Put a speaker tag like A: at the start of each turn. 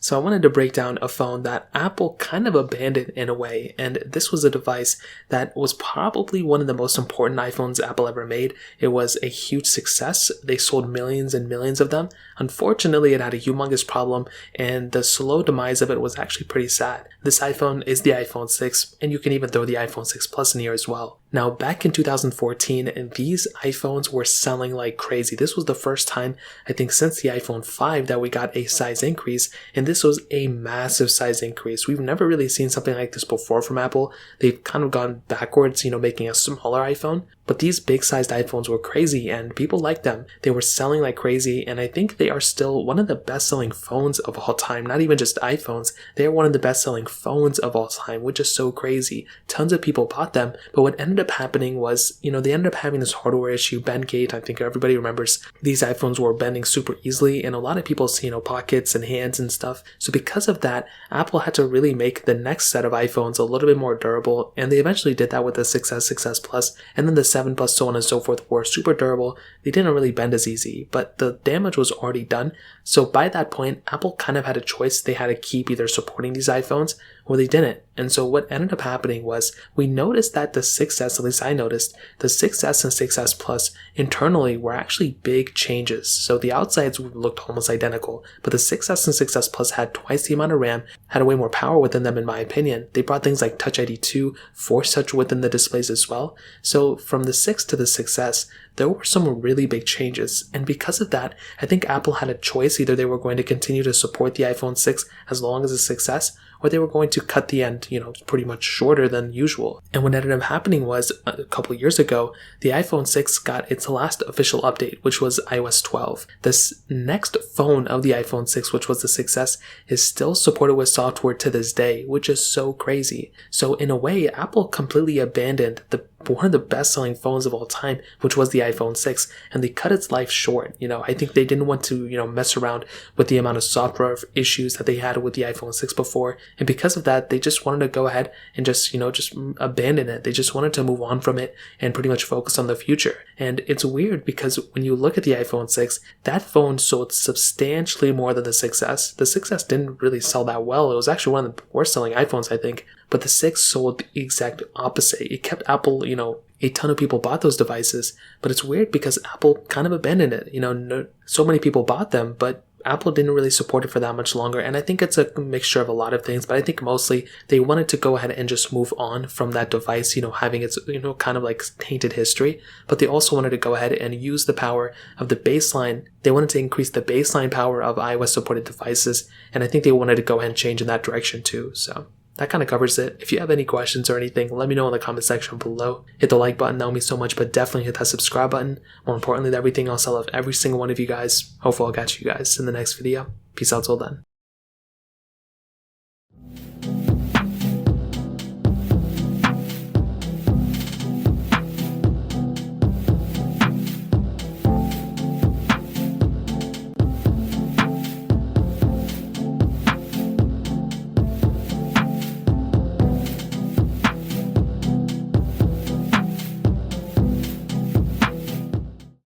A: So I wanted to break down a phone that Apple kind of abandoned in a way, and this was a device that was probably one of the most important iPhones Apple ever made. It was a huge success. They sold millions and millions of them. Unfortunately, it had a humongous problem, and the slow demise of it was actually pretty sad. This iPhone is the iPhone 6, and you can even throw the iPhone 6 Plus in here as well. Now, back in 2014, these iPhones were selling like crazy. This was the first time, I think, since the iPhone 5 that we got a size increase, and this was a massive size increase. We've never really seen something like this before from Apple. They've kind of gone backwards, making a smaller iPhone. But these big-sized iPhones were crazy, and people liked them. They were selling like crazy, and I think they are still one of the best-selling phones of all time. Not even just iPhones. They are one of the best-selling phones of all time, which is so crazy. Tons of people bought them, but what ended up happening was, they ended up having this hardware issue, bendgate. I think everybody remembers these iPhones were bending super easily, and a lot of people's, pockets and hands and stuff. So because of that, Apple had to really make the next set of iPhones a little bit more durable, and they eventually did that with the 6S, 6S Plus, and then the 7 Plus, so on and so forth, were super durable. They didn't really bend as easy, but the damage was already done. So by that point, Apple kind of had a choice. They had to keep either supporting these iPhones or they didn't. And so what ended up happening was we noticed that the 6S, at least I noticed, the 6S and 6S Plus internally were actually big changes. So the outsides looked almost identical, but the 6S and 6S Plus had twice the amount of RAM, had way more power within them in my opinion. They brought things like Touch ID 2, Force Touch within the displays as well. So from the 6 to the 6S, there were some really big changes. And because of that, I think Apple had a choice. Either they were going to continue to support the iPhone 6 as long as the 6S, or they were going to cut the end, pretty much shorter than usual. And what ended up happening was a couple of years ago, the iPhone 6 got its last official update, which was iOS 12. This next phone of the iPhone 6, which was the 6S, is still supported with software to this day, which is so crazy. So in a way, Apple completely abandoned one of the best-selling phones of all time, which was the iPhone 6, and they cut its life short. I think they didn't want to, mess around with the amount of software issues that they had with the iPhone 6 before, and because of that, they just wanted to go ahead and just abandon it. They just wanted to move on from it and pretty much focus on the future. And it's weird because when you look at the iPhone 6, that phone sold substantially more than the 6S. The 6S didn't really sell that well. It was actually one of the worst-selling iPhones, I think. But the 6 sold the exact opposite. It kept Apple, a ton of people bought those devices, but it's weird because Apple kind of abandoned it. So many people bought them, but Apple didn't really support it for that much longer. And I think it's a mixture of a lot of things, but I think mostly they wanted to go ahead and just move on from that device, having its, kind of like tainted history. But they also wanted to go ahead and use the power of the baseline. They wanted to increase the baseline power of iOS supported devices. And I think they wanted to go ahead and change in that direction too. So that kind of covers it. If you have any questions or anything, let me know in the comment section below. Hit the like button, that would mean so much, but definitely hit that subscribe button. More importantly than everything else, I love every single one of you guys. Hopefully I'll catch you guys in the next video. Peace out till then.